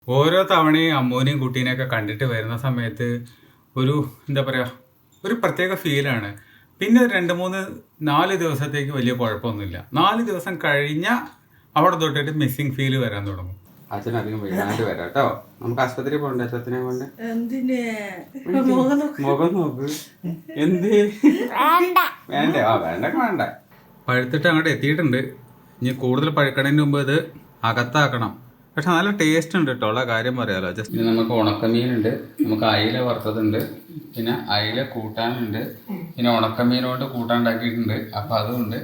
ഓരോ തവണയും അമ്മൂനെയും കുട്ടീനെയൊക്കെ കണ്ടിട്ട് വരുന്ന സമയത്ത് ഒരു എന്താ പറയുക, ഒരു പ്രത്യേക ഫീലാണ്. പിന്നെ ഒരു 2-3-4 ദിവസത്തേക്ക് വലിയ കുഴപ്പമൊന്നുമില്ല. 4 ദിവസം കഴിഞ്ഞാൽ അവിടെ തൊട്ടിട്ട് മിസ്സിങ് ഫീല് വരാൻ തുടങ്ങും. അച്ഛനധികം വീഴാണ്ട് വരാം കേട്ടോ. നമുക്ക് ആശുപത്രി പോകണ്ടേ അച്ഛനെ കൊണ്ട്? മുഖം നോക്ക്. എന്ത് വേണ്ടേ? വേണ്ടൊക്കെ വേണ്ട. പഴുത്തിട്ട് അങ്ങോട്ട് എത്തിയിട്ടുണ്ട്. ഇനി കൂടുതൽ പഴുക്കണതിന് മുമ്പ് ഇത് അകത്താക്കണം. പക്ഷെ നല്ല ടേസ്റ്റ് ഉണ്ട് കേട്ടോ, ഉള്ള കാര്യം പറയാലോ. ജസ്റ്റ് ഇനി നമുക്ക് ഉണക്കമീനുണ്ട്, നമുക്ക് അയില വറുത്തതുണ്ട്, പിന്നെ അയില കൂട്ടാനുണ്ട്, പിന്നെ ഉണക്കമീനോട്ട് കൂട്ടാണ്ടാക്കിയിട്ടുണ്ട്. അപ്പം അതുണ്ട്.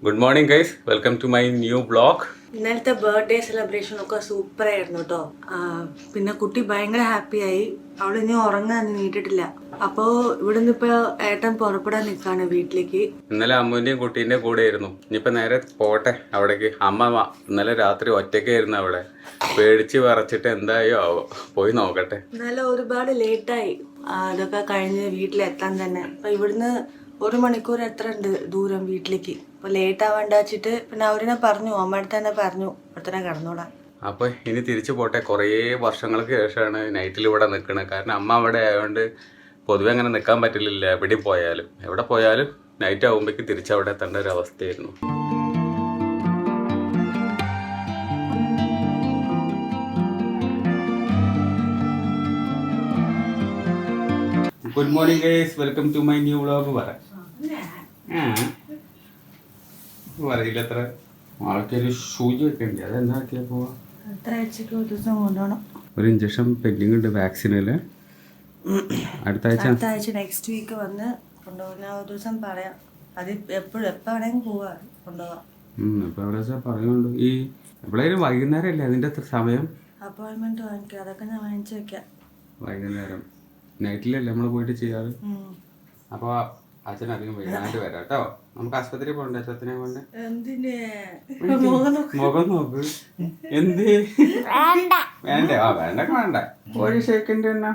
Good morning guys, welcome to my new vlog. ഇന്നലത്തെ ബർത്ത്ഡേ സെലിബ്രേഷൻ ഒക്കെ സൂപ്പർ ആയിരുന്നു കേട്ടോ. പിന്നെ കുട്ടി ഭയങ്കര ഹാപ്പി ആയി. അവൾ ഇനി ഉറങ്ങാൻ നീട്ടിട്ടില്ല. അപ്പോ ഇവിടുന്ന് ഇപ്പൊ ഏട്ടൻ പുറപ്പെടാൻ നിൽക്കാണ് വീട്ടിലേക്ക്. ഇന്നലെ അമ്മുവിന്റെയും കുട്ടീന്റെയും കൂടെ ആയിരുന്നു. ഇനിയിപ്പോ നേരെ പോട്ടെ അവിടേക്ക്. അമ്മ ഇന്നലെ രാത്രി ഒറ്റയ്ക്കായിരുന്നു അവിടെ. പേടിച്ച് വിറച്ചിട്ട് എന്തായോ ആവോ, പോയി നോക്കട്ടെ. ഇന്നലെ ഒരുപാട് ലേറ്റായി അതൊക്കെ കഴിഞ്ഞ് വീട്ടിലെത്താൻ തന്നെ. അപ്പൊ ഇവിടുന്ന് 1 മണിക്കൂർ എത്ര ഉണ്ട് ദൂരം വീട്ടിലേക്ക്. അപ്പൊ ലേറ്റ് ആവാണ്ട് വെച്ചിട്ട് പിന്നെ അവരിനെ പറഞ്ഞു, അമ്മയുടെ തന്നെ പറഞ്ഞു അവിടെ തന്നെ കിടന്നോളാം. അപ്പൊ ഇനി തിരിച്ചു പോട്ടെ. കുറേ വർഷങ്ങൾക്ക് ശേഷമാണ് നൈറ്റിൽ ഇവിടെ നിൽക്കുന്നത്. കാരണം അമ്മ അവിടെ ആയതുകൊണ്ട് പൊതുവെ അങ്ങനെ നിൽക്കാൻ പറ്റില്ല. എവിടെ പോയാലും നൈറ്റ് ആകുമ്പോഴേക്ക് തിരിച്ചവിടെ എത്തേണ്ട ഒരു അവസ്ഥയായിരുന്നു. Good morning guys, welcome to my new vlog. പറയില്ല അത്ര ആൾക്കൊരു സൂചി ഒക്കെ ഉണ്ട്. അതെന്താക്കിയാ പോവാ? ഒരു ഇഞ്ചക്ഷൻ പെൻഡിങ് ഉണ്ട്, വാക്സിനല്ലേ. അടുത്ത ആഴ്ച നെക്സ്റ്റ് വീക്ക് വന്ന് കൊണ്ടുപോകുന്ന ഒരു ദിവസം പറയാം. അത് എപ്പോഴും എപ്പോ വേണമെങ്കിൽ പോവാ കൊണ്ടുപോവാം. എപ്പോ എവിടെ വെച്ചാൽ പറയുന്നുണ്ട്. ഈ എപ്പോഴേലും വൈകുന്നേരം അല്ലേ അതിന്റെ സമയം? അപ്പോയിന്റ്മെന്റ് വാങ്ങിക്കാം, അതൊക്കെ ഞാൻ വാങ്ങിച്ചു വെക്കാം. വൈകുന്നേരം നൈറ്റിലല്ലേ നമ്മൾ പോയിട്ട് ചെയ്യാറ്. അപ്പോൾ അച്ഛനധികം വീഴാണ്ട് വരാം കേട്ടോ. നമുക്ക് ആശുപത്രി പോകണ്ടേ അച്ഛനെ കൊണ്ട്? മുഖം നോക്ക്. എന്ത് വേണ്ടേ? വേണ്ടൊക്കെ വേണ്ട. ഒരു ഷേക്കിന്റെ എണ്ണ,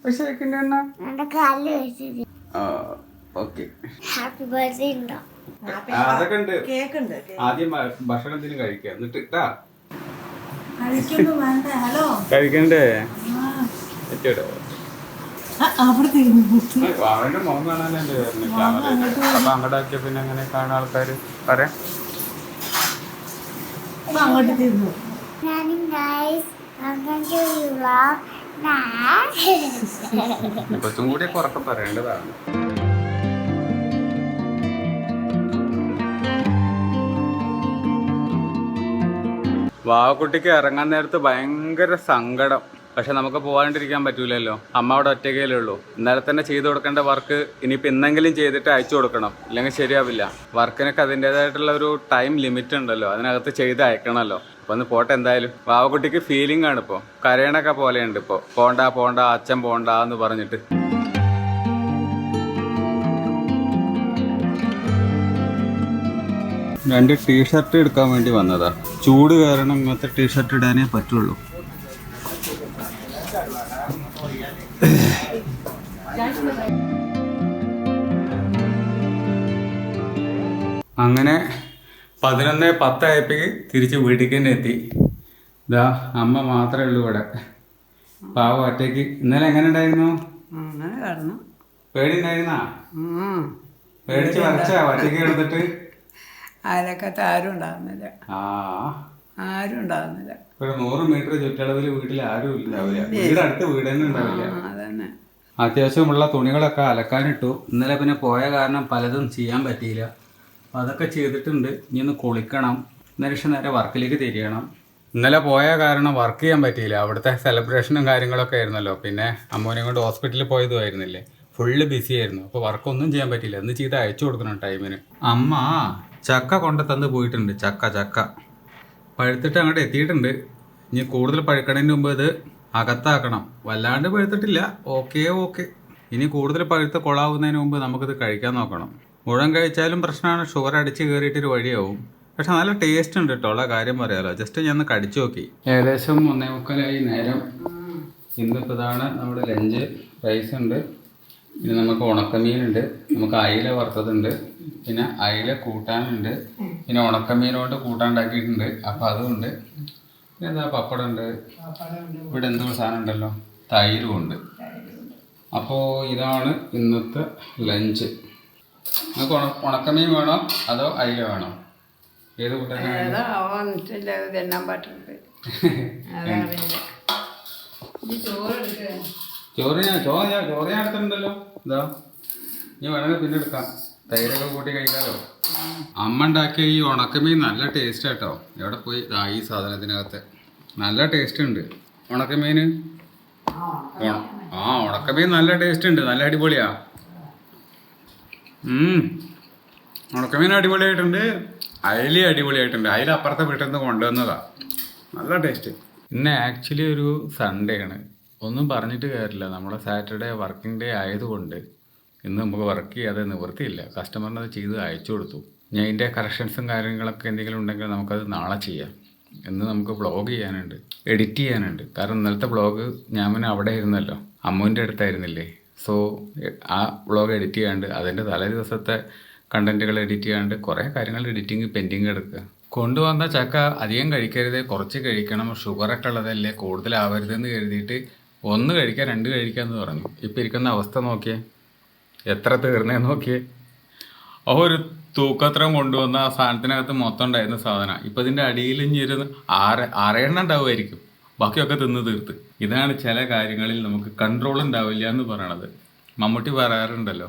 ഒരു ഷേക്കിന്റെ എണ്ണ. ഓക്കെ, അതൊക്കെ ഉണ്ട്. ആദ്യം ഭക്ഷണത്തിന് കഴിക്കുക, എന്നിട്ട് ഇട്ടാ കഴിക്കണ്ടേ? എത്തിയോ? അവന്റെ മുഖം കാണാനല്ലേ അപ്പൊ അങ്ങോട്ടാക്കിയ പിന്നെ എങ്ങനെ കാണുന്ന ആൾക്കാര് പറയാം. കുറച്ചും കൂടി ഉറക്കെ പറയേണ്ടതാണ്. വാവക്കുട്ടിക്ക് ഇറങ്ങാൻ നേരത്ത് ഭയങ്കര സങ്കടം. പക്ഷെ നമുക്ക് പോകാണ്ടിരിക്കാൻ പറ്റൂലല്ലോ. അമ്മ അവിടെ ഒറ്റയ്ക്കല്ലേ ഉള്ളൂ. ഇന്നലെ തന്നെ ചെയ്തു കൊടുക്കേണ്ട വർക്ക് ഇനിയിപ്പോൾ ഇന്നെങ്കിലും ചെയ്തിട്ട് അയച്ചു കൊടുക്കണം, ഇല്ലെങ്കിൽ ശരിയാവില്ല. വർക്കിനൊക്കെ അതിൻ്റെതായിട്ടുള്ള ഒരു ടൈം ലിമിറ്റ് ഉണ്ടല്ലോ, അതിനകത്ത് ചെയ്ത് അയക്കണമല്ലോ. അപ്പോൾ ഒന്ന് പോട്ടെ എന്തായാലും. വാവക്കുട്ടിക്ക് ഫീലിംഗ് ആണ് ഇപ്പോൾ, കരയണൊക്കെ പോലെയുണ്ട് ഇപ്പോൾ. പോണ്ട അച്ഛൻ പോണ്ട എന്ന് പറഞ്ഞിട്ട്. രണ്ട് ടീഷർട്ട് എടുക്കാൻ വേണ്ടി വന്നതാ. ചൂട് കാരണം ഇങ്ങനത്തെ ടീഷർട്ട് ഇടാനേ പറ്റുള്ളൂ. അങ്ങനെ 11:10 ആയപ്പോഴേക്ക് തിരിച്ച് വീട്ടിലേക്ക് തന്നെ എത്തി. ഇതാ അമ്മ മാത്രമേ ഉള്ളൂ ഇവിടെ. പാവ ഒറ്റയ്ക്ക്. ഇന്നലെ എങ്ങനെ ഉണ്ടായിരുന്നു? പേടി ഉണ്ടായിരുന്നാ? പേടിച്ച് വരച്ചാ ഒറ്റയ്ക്ക് കിടന്നിട്ട്? അയലക്കത്ത് ആരും ഉണ്ടാകുന്നില്ല. ആരും ഉണ്ടാകുന്നില്ല. 100 മീറ്റർ ചുറ്റളവിൽ വീട്ടിൽ ആരും ഉണ്ടാവില്ല. വീടടുത്ത് വീട് തന്നെ ഉണ്ടാവില്ല. അതന്നെ. അത്യാവശ്യമുള്ള തുണികളൊക്കെ അലക്കാനിട്ടു. ഇന്നലെ പിന്നെ പോയ കാരണം പലതും ചെയ്യാൻ പറ്റിയില്ല. അപ്പം അതൊക്കെ ചെയ്തിട്ടുണ്ട്. ഇനി ഒന്ന് കുളിക്കണം. നേരെ വർക്കിലേക്ക് തിരിയണം. ഇന്നലെ പോയ കാരണം വർക്ക് ചെയ്യാൻ പറ്റിയില്ല. അവിടുത്തെ സെലിബ്രേഷനും കാര്യങ്ങളൊക്കെ ആയിരുന്നല്ലോ. പിന്നെ അമ്മോനെയും കൊണ്ട് ഹോസ്പിറ്റലിൽ പോയതുമായിരുന്നില്ലേ, ഫുള്ള് ബിസി ആയിരുന്നു. അപ്പോൾ വർക്കൊന്നും ചെയ്യാൻ പറ്റിയില്ല. ഇന്ന് ചെയ്ത് അയച്ചു കൊടുക്കണം ടൈമിന്. അമ്മ ചക്ക കൊണ്ട് തന്ന് പോയിട്ടുണ്ട്. ചക്ക പഴുത്തിട്ട് അങ്ങോട്ട് എത്തിയിട്ടുണ്ട്. ഇനി കൂടുതൽ പഴുക്കണതിന് മുമ്പ് ഇത് അകത്താക്കണം. വല്ലാണ്ട് പഴുത്തിട്ടില്ല. ഓക്കെ. ഇനി കൂടുതൽ പഴുത്ത് കൊളാവുന്നതിന് മുമ്പ് നമുക്കിത് കഴിക്കാൻ നോക്കണം. മുഴുവൻ കഴിച്ചാലും പ്രശ്നമാണ്, ഷുഗർ അടിച്ച് കയറിയിട്ടൊരു വഴിയാവും. പക്ഷെ നല്ല ടേസ്റ്റ് ഉണ്ട് കേട്ടോ, ഉള്ള കാര്യം പറയാലോ. ജസ്റ്റ് ഞാൻ ഒന്ന് കടിച്ചു നോക്കി. ഏകദേശം 1:45 നേരം. ഇന്നിപ്പോൾ ഇതാണ് നമ്മുടെ ലഞ്ച്. റൈസ് ഉണ്ട്, പിന്നെ നമുക്ക് ഉണക്കമീനുണ്ട്, നമുക്ക് അയില വറുത്തതുണ്ട്, പിന്നെ അയില കൂട്ടാനുണ്ട്, പിന്നെ ഉണക്കമീൻ കൊണ്ട് കൂട്ടാണ്ടാക്കിയിട്ടുണ്ട്. അപ്പോൾ അതുണ്ട്. പിന്നെ എന്താ പപ്പടം ഉണ്ട്. ഇവിടെ എന്തോ സാധനം ഉണ്ടല്ലോ, തൈരും ഉണ്ട്. അപ്പോൾ ഇതാണ് ഇന്നത്തെ ലഞ്ച്. നിങ്ങൾക്ക് ഉണക്കമീൻ വേണോ അതോ അയില വേണോ? ഏത് കൂട്ടാനാണ്? തിന്നാൻ പറ്റുന്നുണ്ട്. ചോറ് ഞാൻ എടുത്തിട്ടുണ്ടല്ലോ. ഇതാ ഇനി വേണമെങ്കിൽ പിന്നെ എടുക്കാം. തൈരൊക്കെ കൂട്ടി കഴിക്കാമല്ലോ. അമ്മ ഉണ്ടാക്കിയ ഈ ഉണക്കമീൻ നല്ല ടേസ്റ്റ് കേട്ടോ. എവിടെ പോയി ഈ സാധനത്തിനകത്ത് നല്ല ടേസ്റ്റ് ഉണ്ട് ഉണക്കമീൻ. ഉണക്കമീൻ നല്ല ടേസ്റ്റ് ഉണ്ട്, നല്ല അടിപൊളിയാ. ഉണക്കമീൻ അടിപൊളിയായിട്ടുണ്ട്, അയില അടിപൊളിയായിട്ടുണ്ട്. അയില അപ്പുറത്തെ വീട്ടിൽ നിന്ന് കൊണ്ടുവന്നതാ, നല്ല ടേസ്റ്റ്. ഇന്ന് ആക്ച്വലി ഒരു സൺഡേ ആണ്. ഒന്നും പറഞ്ഞിട്ട് കാര്യമില്ല, നമ്മുടെ സാറ്റർഡേ വർക്കിംഗ് ഡേ ആയതുകൊണ്ട് ഇന്ന് നമുക്ക് വർക്ക് ചെയ്യാതെ നിവൃത്തിയില്ല. കസ്റ്റമറിന് അത് ചെയ്ത് അയച്ചു കൊടുത്തു. ഞാൻ ഇതിൻ്റെ കറക്ഷൻസും കാര്യങ്ങളൊക്കെ എന്തെങ്കിലും ഉണ്ടെങ്കിൽ നമുക്കത് നാളെ ചെയ്യാം. ഇന്ന് നമുക്ക് വ്ളോഗ് ചെയ്യാനുണ്ട്, എഡിറ്റ് ചെയ്യാനുണ്ട്. കാരണം ഇന്നലത്തെ വ്ളോഗ് ഞാൻ പിന്നെ അവിടെ ഇരുന്നല്ലോ, അമ്മുവിൻ്റെ അടുത്തായിരുന്നില്ലേ. സോ ആ വ്ളോഗ് എഡിറ്റ് ചെയ്യാണ്ട്, അതിൻ്റെ തലേ ദിവസത്തെ കണ്ടൻറ്റുകൾ എഡിറ്റ് ചെയ്യാണ്ട് കുറേ കാര്യങ്ങൾ എഡിറ്റിങ് പെൻഡിങ് എടുക്കുക. കൊണ്ടുവന്ന ചക്ക അധികം കഴിക്കരുത്, കുറച്ച് കഴിക്കണം, ഷുഗറൊക്കെ ഉള്ളതല്ലേ, കൂടുതലാവരുതെന്ന് കരുതിയിട്ട് 1 കഴിക്കുക 2 കഴിക്കാമെന്ന് പറഞ്ഞു. ഇപ്പം ഇരിക്കുന്ന അവസ്ഥ നോക്കിയേ, എത്ര തീർന്നേന്ന് നോക്കിയേ. ഒരു തൂക്കത്രം കൊണ്ടുവന്ന ആ സാധനത്തിനകത്ത് മൊത്തം ഉണ്ടായിരുന്ന സാധനം ഇപ്പം ഇതിൻ്റെ അടിയിൽ ഇരുന്ന് 6 എണ്ണം ഉണ്ടാവുമായിരിക്കും, ബാക്കിയൊക്കെ തിന്ന് തീർത്ത്. ഇതാണ് ചില കാര്യങ്ങളിൽ നമുക്ക് കൺട്രോൾ ഉണ്ടാവില്ല എന്ന് പറയണത്. മമ്മൂട്ടി പറയാറുണ്ടല്ലോ,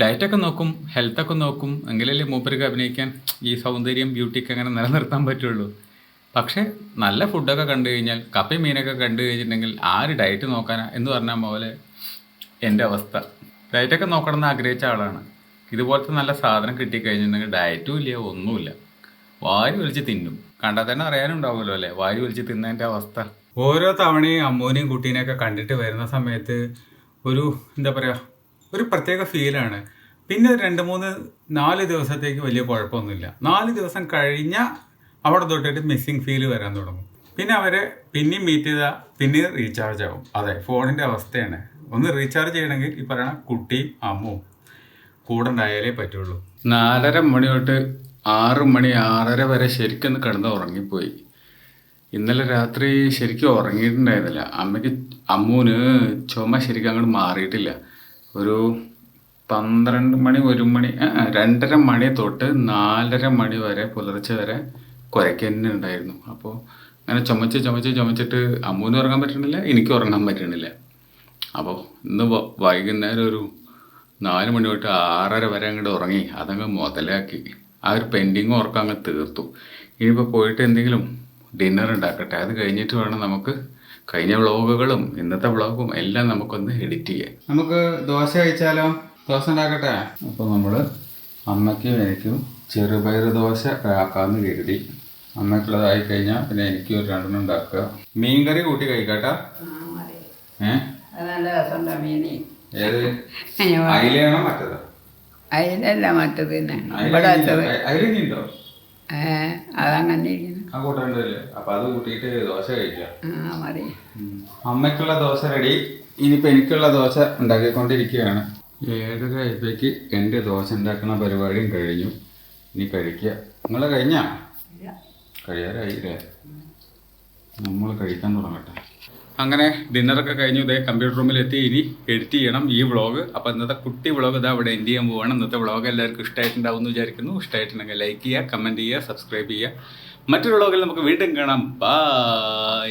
ഡയറ്റൊക്കെ നോക്കും, ഹെൽത്തൊക്കെ നോക്കും, എങ്കിലല്ലേ മൂപ്പർക്ക് അഭിനയിക്കാൻ ഈ സൗന്ദര്യം ബ്യൂട്ടിക്ക് അങ്ങനെ നിലനിർത്താൻ പറ്റുള്ളൂ. പക്ഷേ നല്ല ഫുഡൊക്കെ കണ്ടു കഴിഞ്ഞാൽ, കപ്പയും മീനൊക്കെ കണ്ടു കഴിഞ്ഞിട്ടുണ്ടെങ്കിൽ ആര് ഡയറ്റ് നോക്കാനാ എന്ന് പറഞ്ഞാൽ പോലെ എൻ്റെ അവസ്ഥ. ഡയറ്റൊക്കെ നോക്കണം എന്ന് ആഗ്രഹിച്ച ആളാണ്. ഇതുപോലത്തെ നല്ല സാധനം കിട്ടിക്കഴിഞ്ഞിട്ടുണ്ടെങ്കിൽ ഡയറ്റും ഇല്ല, ഒന്നുമില്ല, വാരി വലിച്ച് തിന്നും. കണ്ടാൽ തന്നെ അറിയാനുണ്ടാവുമല്ലോ അല്ലേ, വാരി വലിച്ച് തിന്നതിൻ്റെ അവസ്ഥ. ഓരോ തവണയും അമ്മൂനെയും കുട്ടീനെയൊക്കെ കണ്ടിട്ട് വരുന്ന സമയത്ത് ഒരു എന്താ പറയുക, ഒരു പ്രത്യേക ഫീലാണ്. പിന്നെ ഒരു 2-3-4 ദിവസത്തേക്ക് വലിയ കുഴപ്പമൊന്നുമില്ല. 4 ദിവസം കഴിഞ്ഞാൽ അവിടെ തൊട്ടിട്ട് മിസ്സിങ് ഫീൽ വരാൻ തുടങ്ങും. പിന്നെ അവരെ പിന്നെയും മീറ്റ് ചെയ്താൽ പിന്നെ റീചാർജ് ആവും. അതെ, ഫോണിൻ്റെ അവസ്ഥയാണ്. ഒന്ന് റീചാർജ് ചെയ്യണമെങ്കിൽ ഈ പറയണ കുട്ടിയും അമ്മും കൂടെ ഉണ്ടായാലേ പറ്റുള്ളൂ. 4:30 മണി തൊട്ട് 6 മണി 6:30 വരെ ശരിക്കും കിടന്ന് ഉറങ്ങിപ്പോയി. ഇന്നലെ രാത്രി ശരിക്കും ഉറങ്ങിയിട്ടുണ്ടായിരുന്നില്ല. അമ്മൂന് ചുമ ശരിക്കും അങ്ങോട്ട് മാറിയിട്ടില്ല. ഒരു 12 മണി 1 മണി 2:30 മണി തൊട്ട് 4:30 മണി വരെ പുലർച്ചെ വരെ കുരയ്ക്കന്നെ ഉണ്ടായിരുന്നു. അപ്പോൾ അങ്ങനെ ചുമച്ചിട്ട് അമ്മൂന് ഉറങ്ങാൻ പറ്റണില്ല, എനിക്ക് ഉറങ്ങാൻ പറ്റണില്ല. അപ്പോൾ ഇന്ന് വൈകുന്നേരം ഒരു 4 മണി തൊട്ട് 6:30 വരെ അങ്ങോട്ട് ഉറങ്ങി അതങ്ങ് മുതലാക്കി. ആ ഒരു പെൻഡിങ് ഉറക്കം അങ്ങ് തീർത്തു. ഇനിയിപ്പോൾ പോയിട്ട് എന്തെങ്കിലും ഡിന്നർ ഉണ്ടാക്കട്ടെ. അത് കഴിഞ്ഞിട്ട് വേണം നമുക്ക് കഴിഞ്ഞ വ്ളോഗുകളും ഇന്നത്തെ വ്ളോഗും എല്ലാം നമുക്കൊന്ന് എഡിറ്റ് ചെയ്യാം. നമുക്ക് ദോശ കഴിച്ചാലോ? ദോശ ഉണ്ടാക്കട്ടെ. അപ്പോൾ നമ്മൾ അമ്മയ്ക്കും എനിക്കും ചെറുപയർ ദോശ ആക്കാമെന്ന് കരുതി. അമ്മയ്ക്കുള്ളതായി കഴിഞ്ഞാൽ പിന്നെ എനിക്ക് ഒരു 2 ഉണ്ടാക്കുക. മീൻകറി കൂട്ടി കഴിക്കാട്ടാ. നല്ല രസമുണ്ടോ മീൻ? ഏത് അയിലാണോ മറ്റേതോ? അതിലല്ല മറ്റത് തന്നെ. അയിലുണ്ടോ? അതങ്ങനെ ഇരിക്കുന്നു. ആ കൂട്ടണ്ടല്ലേ? അപ്പൊ അത് കൂട്ടിയിട്ട് ദോശ കഴിക്കാം. മതി. അമ്മയ്ക്കുള്ള ദോശ റെഡി. ഇനിയിപ്പോൾ എനിക്കുള്ള ദോശ ഉണ്ടാക്കിക്കൊണ്ടിരിക്കുകയാണ്. 7:30 ആയപ്പോഴേക്ക് എൻ്റെ ദോശ ഉണ്ടാക്കുന്ന പരിപാടിയും കഴിഞ്ഞു. ഇനി കഴിക്കുക. നിങ്ങൾ കഴിഞ്ഞാ? കഴിയാറായില്ലേ? നമ്മൾ കഴിക്കാൻ തുടങ്ങട്ടെ. അങ്ങനെ ഡിന്നറൊക്കെ കഴിഞ്ഞു. ഇതേ കമ്പ്യൂട്ടർ റൂമിലെത്തി. ഇനി എഡിറ്റ് ചെയ്യണം ഈ വ്ളോഗ്. അപ്പോൾ ഇന്നത്തെ കുട്ടി വ്ളോഗ് ഇതാ ഇവിടെ എൻഡ് ചെയ്യാൻ പോവുകയാണ്. ഇന്നത്തെ വ്ളോഗ് എല്ലാവർക്കും ഇഷ്ടമായിട്ടുണ്ടാവും എന്ന് വിചാരിക്കുന്നു. ഇഷ്ടമായിട്ടുണ്ടെങ്കിൽ ലൈക്ക് ചെയ്യുക, കമൻറ്റ് ചെയ്യുക, സബ്സ്ക്രൈബ് ചെയ്യുക. മറ്റൊരു വ്ളോഗിൽ നമുക്ക് വീണ്ടും കാണാം. ബൈ.